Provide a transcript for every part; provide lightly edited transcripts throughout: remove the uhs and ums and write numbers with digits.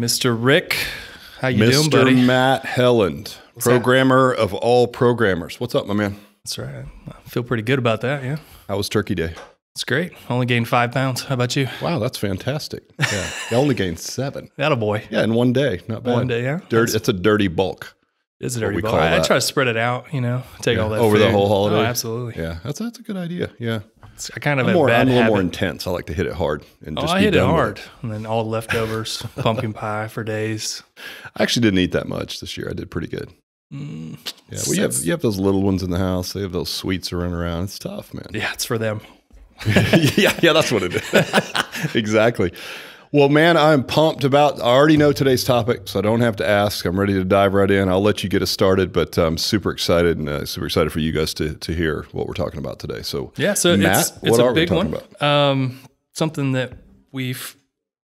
Mr. Rick, how you doing, buddy? Mr. Matt Helland, programmer of all programmers. What's up, my man? That's right. I feel pretty good about that, yeah. How was Turkey Day? It's great. Only gained 5 pounds. How about you? Wow, that's fantastic. Yeah, you only gained 7. Attaboy. Yeah, in one day. Not bad. One day, yeah. It's a dirty bulk. It's a dirty bulk. I try to spread it out, take all that over food. the whole holiday. Oh, absolutely. Yeah, that's a good idea. Yeah. I kind of I'm have a bad a little habit. more intense. I like to hit it hard and just I be hit it done with hard. And then all leftovers, pumpkin pie for days. I actually didn't eat that much this year. I did pretty good. Yeah, well, you have those little ones in the house. They have those sweets running around. It's tough, man. Yeah, it's for them. yeah, that's what it is. Exactly. Well, man, I'm pumped about, I already know today's topic, so I don't have to ask. I'm ready to dive right in. I'll let you get us started, but I'm super excited and super excited for you guys to hear what we're talking about today. So, yeah, so Matt, it's what a are big we talking one. about? Something that we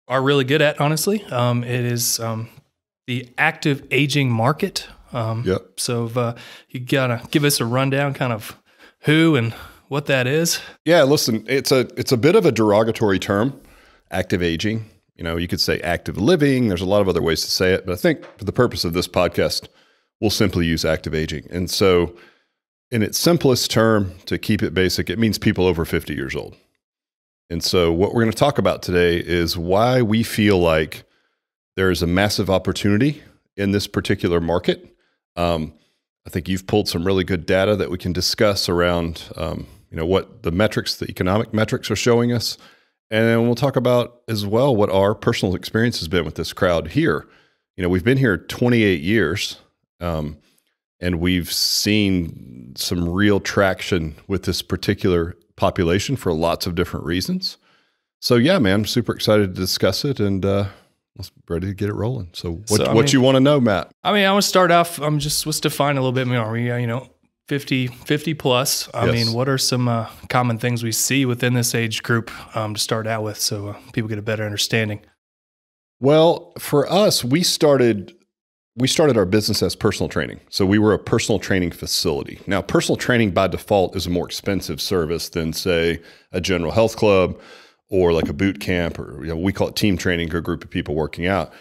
are really good at, honestly. It is the active aging market. Yep. So you gotta give us a rundown, kind of who and what that is. Yeah, listen, it's a bit of a derogatory term, active aging. You could say active living. There's a lot of other ways to say it, but I think for the purpose of this podcast, we'll simply use active aging. And so in its simplest term, to keep it basic, it means people over 50 years old. And so what we're going to talk about today is why we feel like there is a massive opportunity in this particular market. I think you've pulled some really good data that we can discuss around, what the metrics, the economic metrics are showing us. And then we'll talk about as well what our personal experience has been with this crowd here. We've been here 28 years, and we've seen some real traction with this particular population for lots of different reasons. So yeah, man, I'm super excited to discuss it and let's ready to get it rolling. So what you want to know, Matt? I want to start off, let's define a little bit more. 50 plus. I mean, what are some common things we see within this age group to start out with so people get a better understanding? Well, for us, we started our business as personal training. So we were a personal training facility. Now, personal training by default is a more expensive service than, say, a general health club or like a boot camp, or we call it team training, a group of people working out.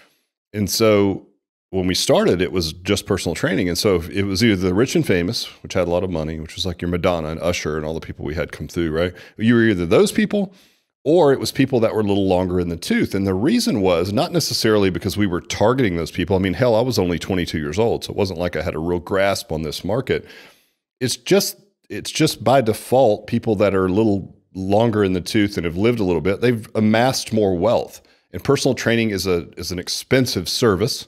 And so when we started, it was just personal training. And so it was either the rich and famous, which had a lot of money, which was like your Madonna and Usher and all the people we had come through, right? You were either those people, or it was people that were a little longer in the tooth. And the reason was not necessarily because we were targeting those people. Hell, I was only 22 years old, so it wasn't like I had a real grasp on this market. It's just by default, people that are a little longer in the tooth and have lived a little bit, they've amassed more wealth. And personal training is an expensive service.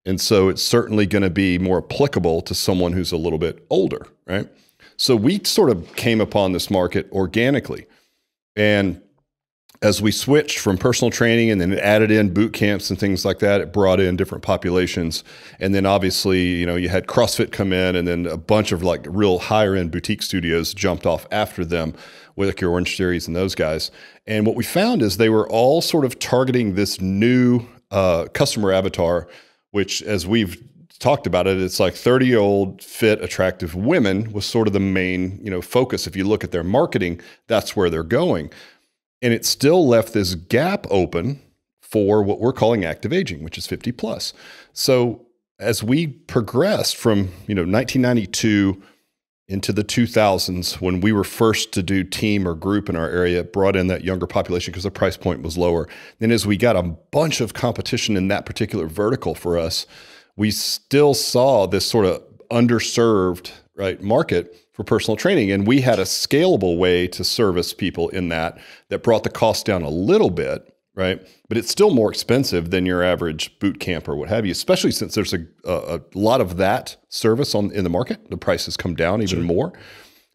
And so it's certainly going to be more applicable to someone who's a little bit older, right? So we sort of came upon this market organically. And as we switched from personal training and then added in boot camps and things like that, it brought in different populations. And then obviously, you had CrossFit come in, and then a bunch of like real higher end boutique studios jumped off after them with like your Orange Theories and those guys. And what we found is they were all sort of targeting this new customer avatar, which, as we've talked about it, it's like 30-year-old, fit, attractive women was sort of the main, focus. If you look at their marketing, that's where they're going. And it still left this gap open for what we're calling active aging, which is 50 plus. So as we progressed from, 1992 into the 2000s, when we were first to do team or group in our area, brought in that younger population because the price point was lower. Then as we got a bunch of competition in that particular vertical for us, we still saw this sort of underserved market for personal training. And we had a scalable way to service people in that brought the cost down a little bit, right? But it's still more expensive than your average boot camp or what have you, especially since there's a lot of that service in the market. The prices come down even more.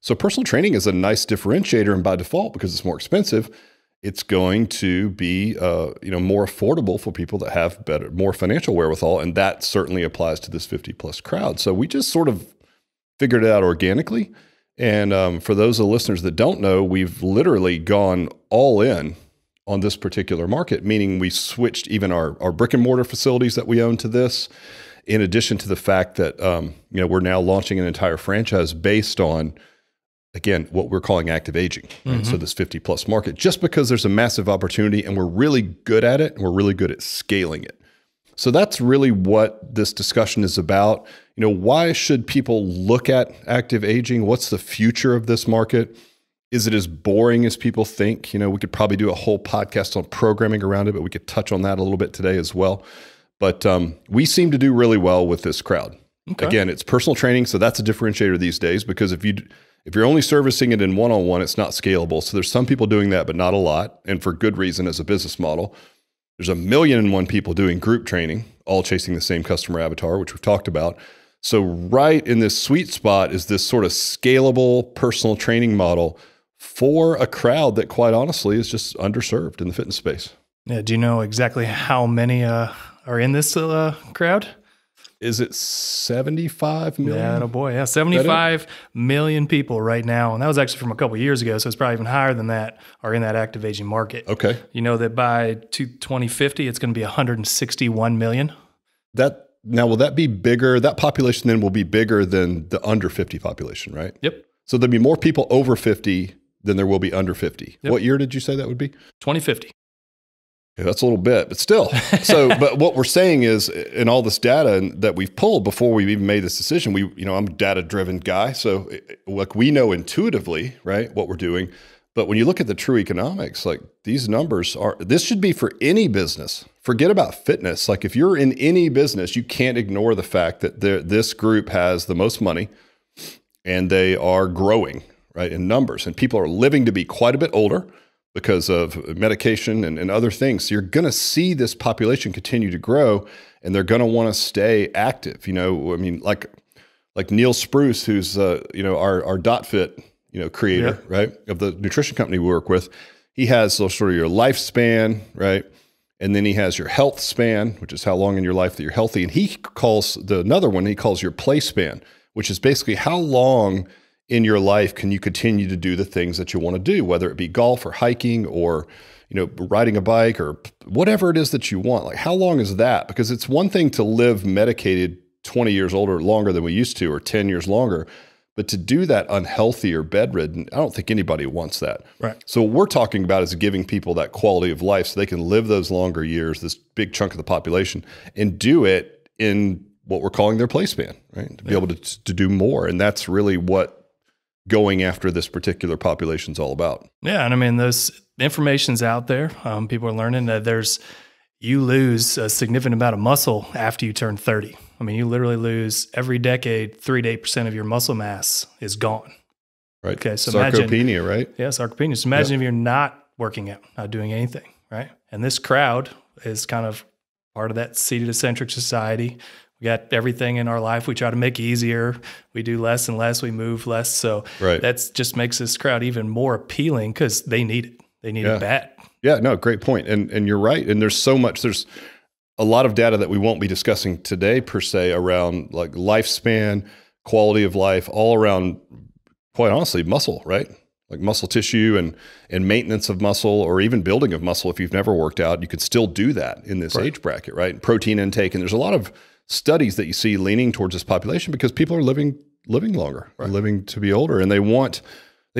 So personal training is a nice differentiator, and by default, because it's more expensive, it's going to be more affordable for people that have more financial wherewithal, and that certainly applies to this 50 plus crowd. So we just sort of figured it out organically. And for those of the listeners that don't know, we've literally gone all in on this particular market, meaning we switched even our brick and mortar facilities that we own to this, in addition to the fact that we're now launching an entire franchise based on, again, what we're calling active aging. Right? So this 50 plus market, just because there's a massive opportunity and we're really good at it and we're really good at scaling it. So that's really what this discussion is about. Why should people look at active aging? What's the future of this market? Is it as boring as people think? We could probably do a whole podcast on programming around it, but we could touch on that a little bit today as well. But we seem to do really well with this crowd. Okay. Again, it's personal training, so that's a differentiator these days, because if you're only servicing it in one-on-one, it's not scalable. So there's some people doing that, but not a lot, and for good reason as a business model. There's 1,000,001 people doing group training, all chasing the same customer avatar, which we've talked about. So right in this sweet spot is this sort of scalable personal training model for a crowd that, quite honestly, is just underserved in the fitness space. Yeah. Do you know exactly how many are in this crowd? Is it 75 million? Yeah, oh boy, yeah, 75 million people right now. And that was actually from a couple of years ago, so it's probably even higher than that are in that active aging market. Okay. You know that by 2050, it's going to be 161 million. Now, will that be bigger? That population then will be bigger than the under 50 population, right? Yep. So there'll be more people over 50 than there will be under 50. Yep. What year did you say that would be? 2050. Yeah, that's a little bit, but still. But what we're saying is, in all this data that we've pulled before we've even made this decision, I'm a data-driven guy, so we know intuitively, right, what we're doing. But when you look at the true economics, these numbers this should be for any business. Forget about fitness. If you're in any business, you can't ignore the fact that this group has the most money, and they are growing, right, in numbers, and people are living to be quite a bit older because of medication and other things. So you're going to see this population continue to grow, and they're going to want to stay active. Like Neil Spruce, who's our DotFit creator, yeah, right, of the nutrition company we work with. He has sort of your lifespan, right, and then he has your health span, which is how long in your life that you're healthy, and he calls another one he calls your play span, which is basically how long in your life can you continue to do the things that you want to do, whether it be golf or hiking or, riding a bike or whatever it is that you want. How long is that? Because it's one thing to live medicated 20 years older, longer than we used to, or 10 years longer, but to do that unhealthy or bedridden, I don't think anybody wants that. Right. So what we're talking about is giving people that quality of life so they can live those longer years, this big chunk of the population, and do it in what we're calling their play span, right? To be able to do more. And that's really what going after this particular population is all about. Yeah. And those information's out there. People are learning that you lose a significant amount of muscle after you turn 30. You literally lose every decade, 3 to 8% of your muscle mass is gone. Right. Okay. So sarcopenia, right? Yeah. Sarcopenia. So imagine if you're not working out, not doing anything, right? And this crowd is kind of part of that seated-centric society. We got everything in our life. We try to make easier. We do less and less. We move less. So that just makes this crowd even more appealing because they need it. They need it bad. Yeah, no, great point. And you're right. And there's a lot of data that we won't be discussing today per se around lifespan, quality of life, all around, quite honestly, muscle, right? Muscle tissue and maintenance of muscle, or even building of muscle. If you've never worked out, you could still do that in this age bracket, right? Protein intake. And there's a lot of studies that you see leaning towards this population because people are living longer, living to be older, and they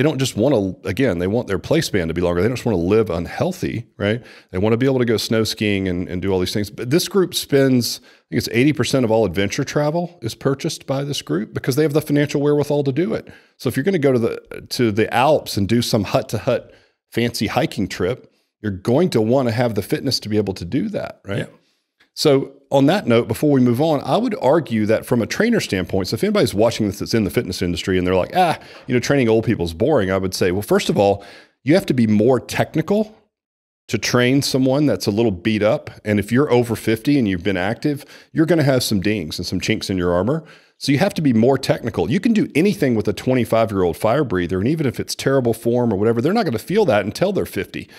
don't just want to, again, they want their play span to be longer. They don't just want to live unhealthy, right? They want to be able to go snow skiing and do all these things. But this group spends, I think it's 80% of all adventure travel is purchased by this group because they have the financial wherewithal to do it. So if you're going to go to the Alps and do some hut-to-hut fancy hiking trip, you're going to want to have the fitness to be able to do that, right? Yeah. So on that note, before we move on, I would argue that from a trainer standpoint, so if anybody's watching this that's in the fitness industry and they're like, training old people is boring, I would say, well, first of all, you have to be more technical to train someone that's a little beat up. And if you're over 50 and you've been active, you're going to have some dings and some chinks in your armor. So you have to be more technical. You can do anything with a 25-year-old fire breather, and even if it's terrible form or whatever, they're not going to feel that until they're 50.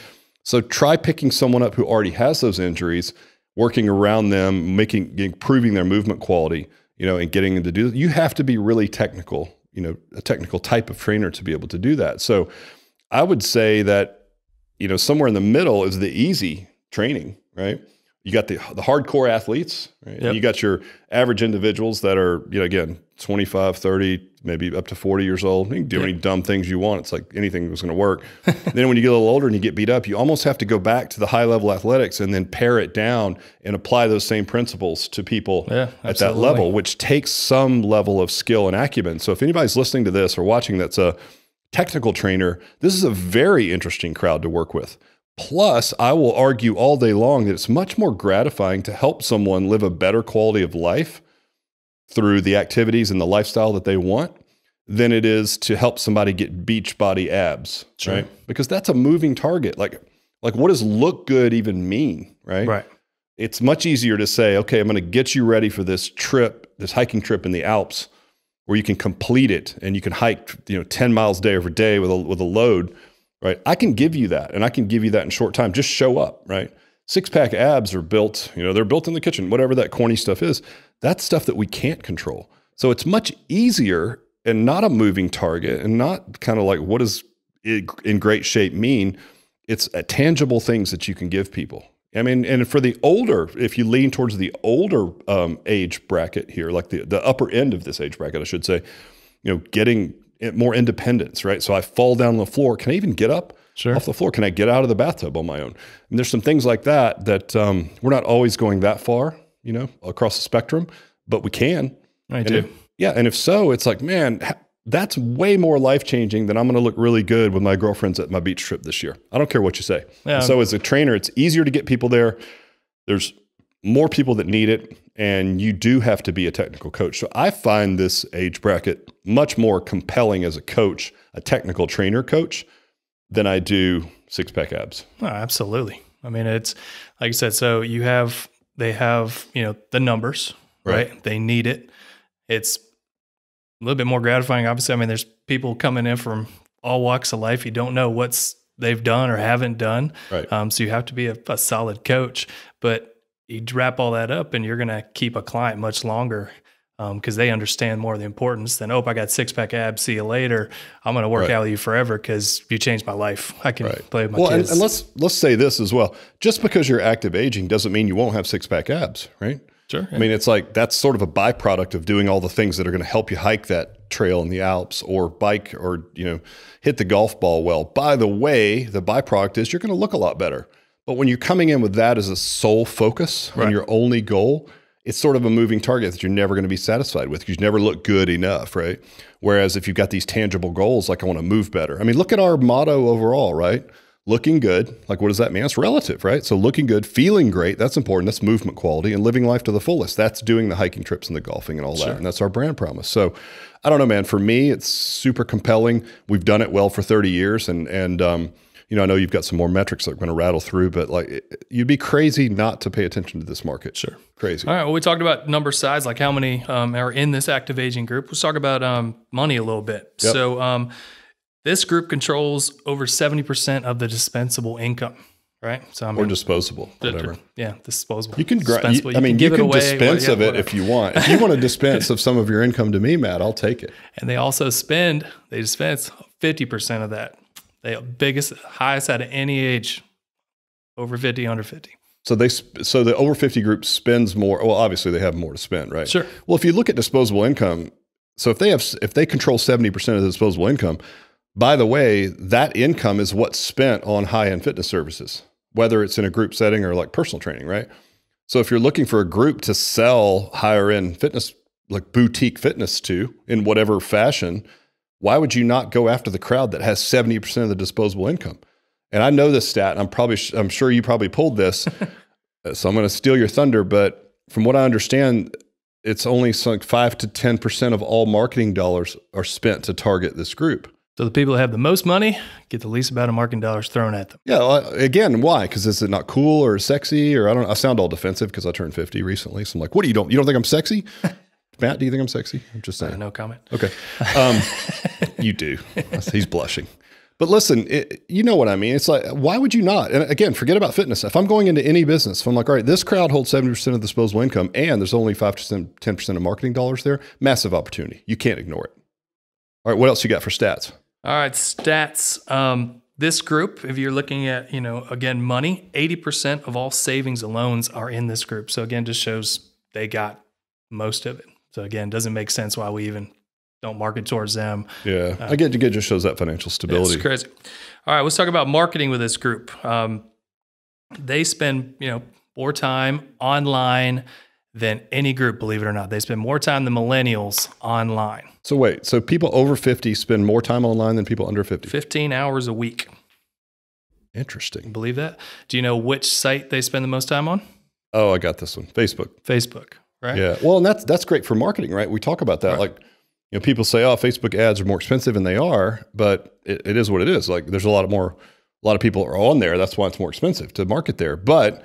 So try picking someone up who already has those injuries, working around them, improving their movement quality, and getting them to do that. You have to be really technical, a technical type of trainer to be able to do that. So I would say that, somewhere in the middle is the easy training, right? You got the hardcore athletes, right? Yep. You got your average individuals that are, again, 25, 30, maybe up to 40 years old. You can do any dumb things you want. It's like anything was going to work. Then when you get a little older and you get beat up, you almost have to go back to the high level athletics and then pare it down and apply those same principles to people at that level, which takes some level of skill and acumen. So if anybody's listening to this or watching that's a technical trainer, this is a very interesting crowd to work with. Plus, I will argue all day long that it's much more gratifying to help someone live a better quality of life through the activities and the lifestyle that they want than it is to help somebody get beach body abs, right? Because that's a moving target. Like what does look good even mean, right? Right. It's much easier to say, okay, I'm going to get you ready for this trip, this hiking trip in the Alps, where you can complete it and you can hike, 10 miles day over day with a load. Right. I can give you that, and I can give you that in short time. Just show up, right? 6-pack abs are built, they're built in the kitchen, whatever that corny stuff is. That's stuff that we can't control. So it's much easier and not a moving target and not kind of like what does in great shape mean? It's tangible things that you can give people. I mean, and for the older, if you lean towards the older age bracket here, like the upper end of this age bracket, I should say, getting more independence, right? So I fall down on the floor. Can I even get up off the floor? Can I get out of the bathtub on my own? And there's some things like that we're not always going that far, across the spectrum, but we can. I do. And if so, it's like, man, that's way more life-changing than I'm going to look really good with my girlfriends at my beach trip this year. I don't care what you say. Yeah. So as a trainer, it's easier to get people there. There's more people that need it, and you do have to be a technical coach. So I find this age bracket much more compelling as a coach, a technical trainer coach, than I do 6-pack abs. Oh, absolutely. I mean, it's like I said, so they have, the numbers, right? They need it. It's a little bit more gratifying. Obviously, I mean, there's people coming in from all walks of life. You don't know what's they've done or haven't done. Right. So you have to be a solid coach, but you wrap all that up and you're going to keep a client much longer because they understand more of the importance than, I got 6-pack abs, see you later. I'm going to work out with you forever because you changed my life. I can play with my kids. And let's say this as well. Just because you're active aging doesn't mean you won't have 6-pack abs, right? Sure. I mean, it's like that's sort of a byproduct of doing all the things that are going to help you hike that trail in the Alps or bike or, hit the golf ball well. By the way, the byproduct is you're going to look a lot better. But when you're coming in with that as a sole focus and your only goal, it's sort of a moving target that you're never going to be satisfied with because you never look good enough, right? Whereas if you've got these tangible goals, like I want to move better. I mean, look at our motto overall, right? Looking good. Like, what does that mean? It's relative, right? So looking good, feeling great, that's important. That's movement quality, and living life to the fullest. That's doing the hiking trips and the golfing and all that. And that's our brand promise. So I don't know, man, for me, it's super compelling. We've done it well for 30 years. And I know you've got some more metrics that are going to rattle through, but you'd be crazy not to pay attention to this market. Sure. Crazy. All right. Well, we talked about number size, like how many are in this active aging group. Let's talk about money a little bit. Yep. So this group controls over 70% of the dispensable income, right? So or disposable, whatever. Disposable. You can, you can dispense of it if you want. If you want to dispense of some of your income to me, Matt, I'll take it. And they also dispense 50% of that. The highest out of any age, over 50, under 50. So the over 50 group spends more. Well, obviously they have more to spend, right? Sure. Well, if you look at disposable income, so if they control 70% of the disposable income, by the way, that income is what's spent on high-end fitness services, whether it's in a group setting or like personal training, right? So if you're looking for a group to sell higher-end fitness, like boutique fitness to in whatever fashion, why would you not go after the crowd that has 70% of the disposable income? And I know this stat, and I'm sure you probably pulled this, so I'm going to steal your thunder, but from what I understand, it's only like 5 to 10% of all marketing dollars are spent to target this group. So the people that have the most money get the least amount of marketing dollars thrown at them. Yeah. Well, again, why? Because is it not cool or sexy? Or I sound all defensive because I turned 50 recently. So I'm like, you don't think I'm sexy? Matt, do you think I'm sexy? I'm just saying. No comment. Okay. You do. He's blushing. But listen, you know what I mean? It's like, why would you not? And again, forget about fitness. If I'm going into any business, if I'm like, all right, this crowd holds 70% of disposable income and there's only 5 to 10% of marketing dollars there, massive opportunity. You can't ignore it. All right. What else you got for stats? All right. Stats. this group, if you're looking at, again, money, 80% of all savings and loans are in this group. So again, just shows they got most of it. So again, doesn't make sense why we even don't market towards them. Yeah, I get it just shows that financial stability. It's crazy. All right, let's talk about marketing with this group. They spend, more time online than any group, believe it or not. They spend more time than millennials online. So wait, so people over 50 spend more time online than people under 50? 15 hours a week. Interesting. Believe that? Do you know which site they spend the most time on? Oh, I got this one. Facebook, right? Yeah. Well, and that's great for marketing, right? We talk about that. Right. Like, people say, oh, Facebook ads are more expensive, and they are, but it is what it is. Like, there's a lot of people are on there. That's why it's more expensive to market there. But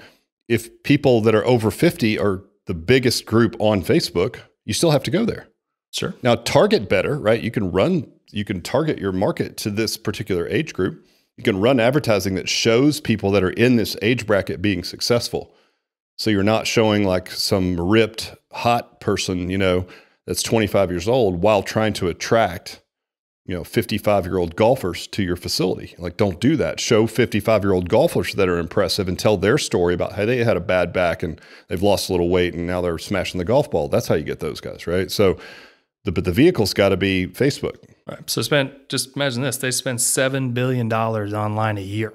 if people that are over 50 are the biggest group on Facebook, you still have to go there. Sure. Now, target better, right? You can target your market to this particular age group. You can run advertising that shows people that are in this age bracket being successful. So you're not showing like some ripped, hot person, that's 25 years old while trying to attract, 55-year-old golfers to your facility. Like, don't do that. Show 55-year-old golfers that are impressive and tell their story about how they had a bad back and they've lost a little weight and now they're smashing the golf ball. That's how you get those guys, right? So, but the vehicle's got to be Facebook. Right. So just imagine this, they spend $7 billion online a year.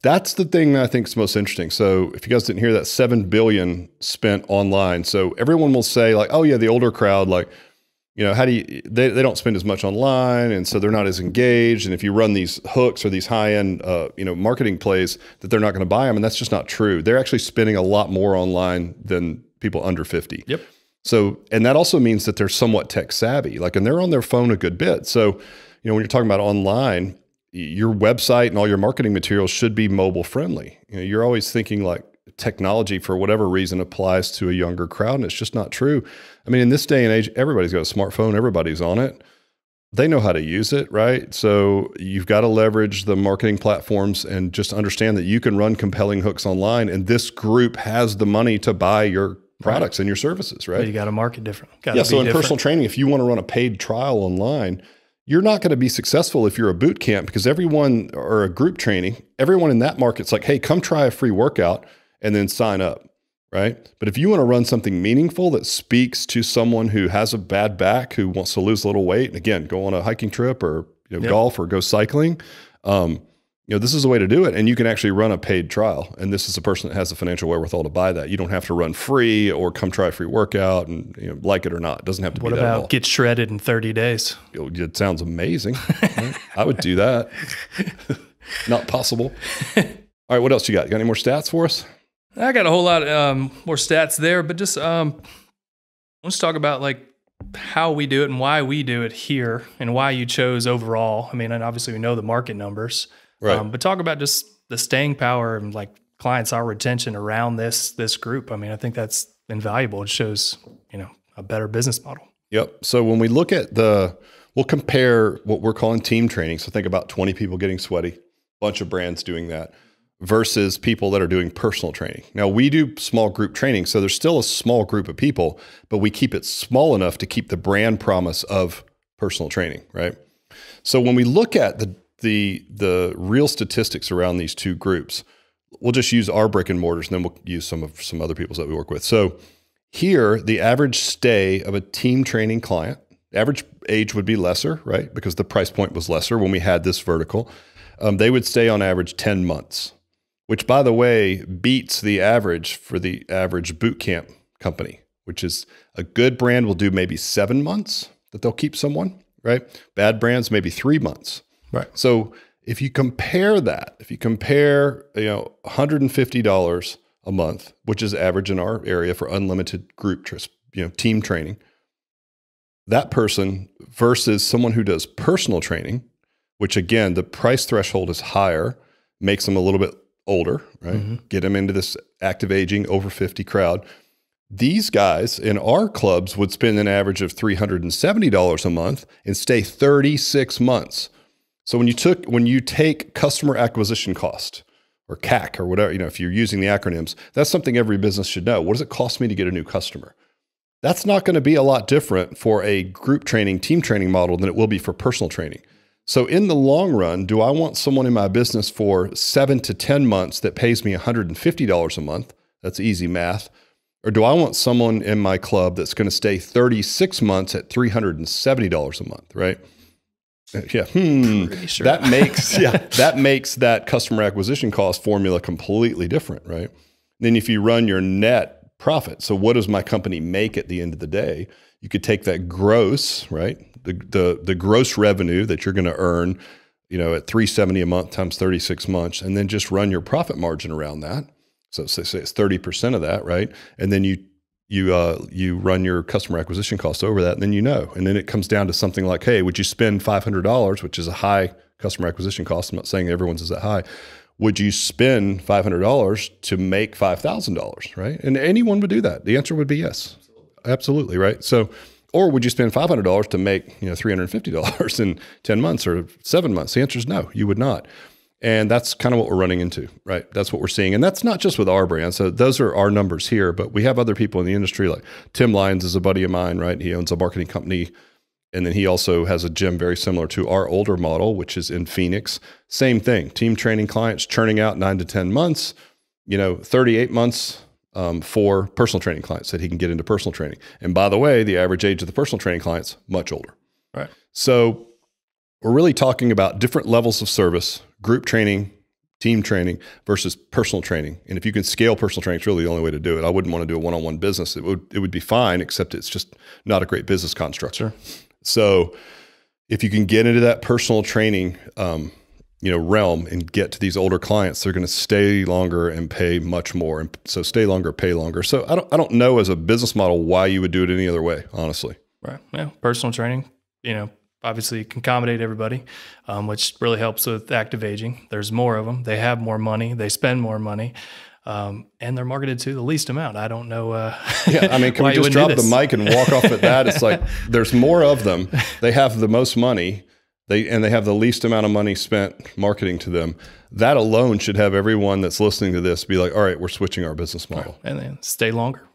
That's the thing that I think is most interesting. So if you guys didn't hear that, $7 billion spent online. So everyone will say like, oh yeah, the older crowd, like, how do you, they don't spend as much online. And so they're not as engaged. And if you run these hooks or these high-end, marketing plays, that they're not going to buy them. And that's just not true. They're actually spending a lot more online than people under 50. Yep. So, and that also means that they're somewhat tech savvy, like, and they're on their phone a good bit. So, when you're talking about online, your website and all your marketing materials should be mobile friendly. You're always thinking like technology for whatever reason applies to a younger crowd, and it's just not true. I mean, in this day and age, everybody's got a smartphone, everybody's on it. They know how to use it, right? So you've got to leverage the marketing platforms and just understand that you can run compelling hooks online, and this group has the money to buy your products and your services, right? But you got to market different. So in personal training, if you want to run a paid trial online, you're not going to be successful if you're a boot camp, because everyone, or a group training, everyone in that market's like, hey, come try a free workout and then sign up, right? But if you want to run something meaningful that speaks to someone who has a bad back, who wants to lose a little weight, and again, go on a hiking trip or golf or go cycling, this is the way to do it. And you can actually run a paid trial. And this is a person that has the financial wherewithal to buy that. You don't have to run free or come try a free workout and like it or not. It doesn't have to be that at all. What about get shredded in 30 days? It sounds amazing. Right? I would do that. Not possible. All right, what else you got? You got any more stats for us? I got a whole lot more stats there, but just let's talk about like how we do it and why we do it here and why you chose overall. I mean, and obviously we know the market numbers. Right. But talk about just the staying power and like clients, our retention around this group. I mean, I think that's invaluable. It shows, a better business model. Yep. So when we look at we'll compare what we're calling team training. So think about 20 people getting sweaty, bunch of brands doing that, versus people that are doing personal training. Now we do small group training. So there's still a small group of people, but we keep it small enough to keep the brand promise of personal training, right? So when we look at the real statistics around these two groups, we'll just use our brick and mortars, and then we'll use some other people's that we work with. So here, the average stay of a team training client, average age would be lesser, right? Because the price point was lesser when we had this vertical. They would stay on average 10 months, which by the way, beats the average for the average boot camp company, which is a good brand will do maybe 7 months that they'll keep someone, right? Bad brands, maybe 3 months. Right. So if you compare that, $150 a month, which is average in our area for unlimited group, team training, that person versus someone who does personal training, which again, the price threshold is higher, makes them a little bit older, right? Mm-hmm. Get them into this active aging over 50 crowd. These guys in our clubs would spend an average of $370 a month and stay 36 months. So when you take customer acquisition cost or CAC or whatever, if you're using the acronyms, that's something every business should know. What does it cost me to get a new customer? That's not going to be a lot different for a group training, team training model than it will be for personal training. So in the long run, do I want someone in my business for 7 to 10 months that pays me $150 a month? That's easy math. Or do I want someone in my club that's going to stay 36 months at $370 a month, right? Yeah. Sure. That makes that customer acquisition cost formula completely different, right? Then if you run your net profit, so what does my company make at the end of the day? You could take that gross, right? The gross revenue that you're going to earn, at $370 a month times 36 months, and then just run your profit margin around that. So say it's 30% of that, right? And then you run your customer acquisition cost over that, and then and then it comes down to something like, hey, would you spend $500, which is a high customer acquisition cost? I'm not saying everyone's is that high. Would you spend $500 to make $5,000, right? And anyone would do that. The answer would be yes, absolutely, right? So, or would you spend $500 to make $350 in 10 months or 7 months? The answer is no, you would not. And that's kind of what we're running into, right? That's what we're seeing. And that's not just with our brand. So those are our numbers here, but we have other people in the industry, like Tim Lyons is a buddy of mine, right? He owns a marketing company. And then he also has a gym very similar to our older model, which is in Phoenix. Same thing, team training clients churning out 9 to 10 months, 38 months for personal training clients that he can get into personal training. And by the way, the average age of the personal training clients, much older. Right. So we're really talking about different levels of service, group training, team training versus personal training. And if you can scale personal training, it's really the only way to do it. I wouldn't want to do a one-on-one business. It would be fine, except it's just not a great business construct. Sure. So if you can get into that personal training, realm and get to these older clients, they're going to stay longer and pay much more. And so stay longer, pay longer. So I don't know as a business model why you would do it any other way, honestly. Right. Yeah. Personal training, obviously can accommodate everybody, which really helps with active aging. There's more of them. They have more money. They spend more money. And they're marketed to the least amount. I don't know. Can we just drop the mic and walk off at that? It's like, there's more of them. They have the most money. They have the least amount of money spent marketing to them. That alone should have everyone that's listening to this be like, all right, we're switching our business model. Right. And then stay longer.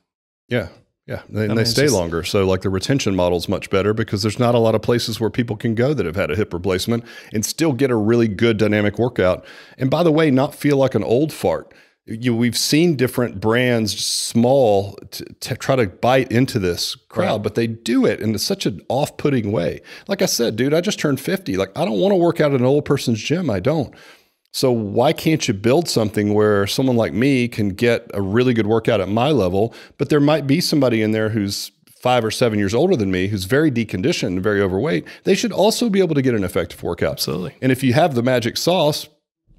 Yeah. Yeah. They stay longer. So like the retention model is much better because there's not a lot of places where people can go that have had a hip replacement and still get a really good dynamic workout. And by the way, not feel like an old fart. We've seen different brands small to try to bite into this crowd, right, but they do it in such an off-putting way. Like I said, dude, I just turned 50. Like, I don't want to work out at an old person's gym. I don't. So why can't you build something where someone like me can get a really good workout at my level, but there might be somebody in there who's 5 or 7 years older than me, who's very deconditioned and very overweight. They should also be able to get an effective workout. Absolutely. And if you have the magic sauce,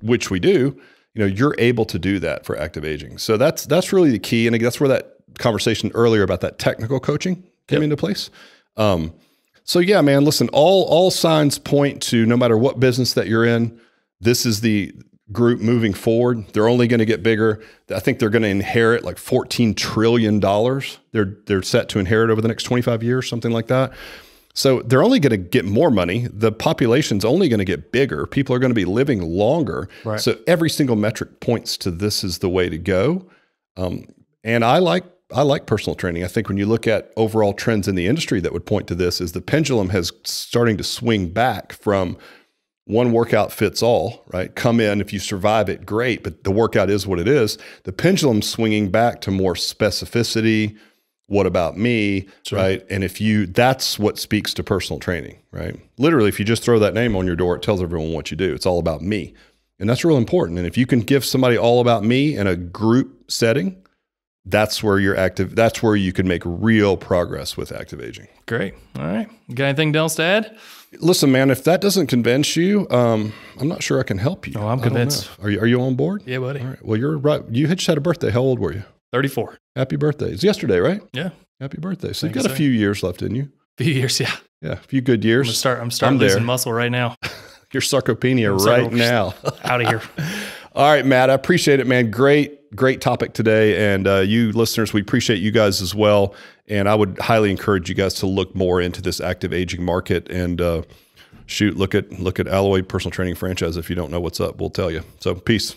which we do, you're able to do that for active aging. So that's really the key. And that's where that conversation earlier about that technical coaching came into place. So yeah, man, listen, all signs point to, no matter what business that you're in, this is the group moving forward. They're only going to get bigger. I think they're going to inherit like $14 trillion. They're set to inherit over the next 25 years, something like that. So they're only going to get more money. The population's only going to get bigger. People are going to be living longer. Right. So every single metric points to this is the way to go. And I like personal training. I think when you look at overall trends in the industry that would point to this, is the pendulum has starting to swing back from one workout fits all, right? Come in, if you survive it, great, but the workout is what it is. The pendulum's swinging back to more specificity. What about me, sure, right? And that's what speaks to personal training, right? Literally, if you just throw that name on your door, it tells everyone what you do. It's all about me. And that's real important. And if you can give somebody all about me in a group setting, that's where you're active. That's where you can make real progress with active aging. Great. All right. You got anything else to add? Listen, man, if that doesn't convince you, I'm not sure I can help you. Oh, I'm convinced. Are you on board? Yeah, buddy. All right. Well, you're right. You just had a birthday. How old were you? 34. Happy birthday. It's yesterday, right? Yeah. Happy birthday. So you've got a few years left in you. Few years, yeah. Yeah, a few good years. I'm starting losing muscle right now. Your sarcopenia right now. Out of here. All right, Matt, I appreciate it, man. Great topic today. And you listeners, we appreciate you guys as well. And I would highly encourage you guys to look more into this active aging market and look at Alloy Personal Training Franchise. If you don't know what's up, we'll tell you. So peace.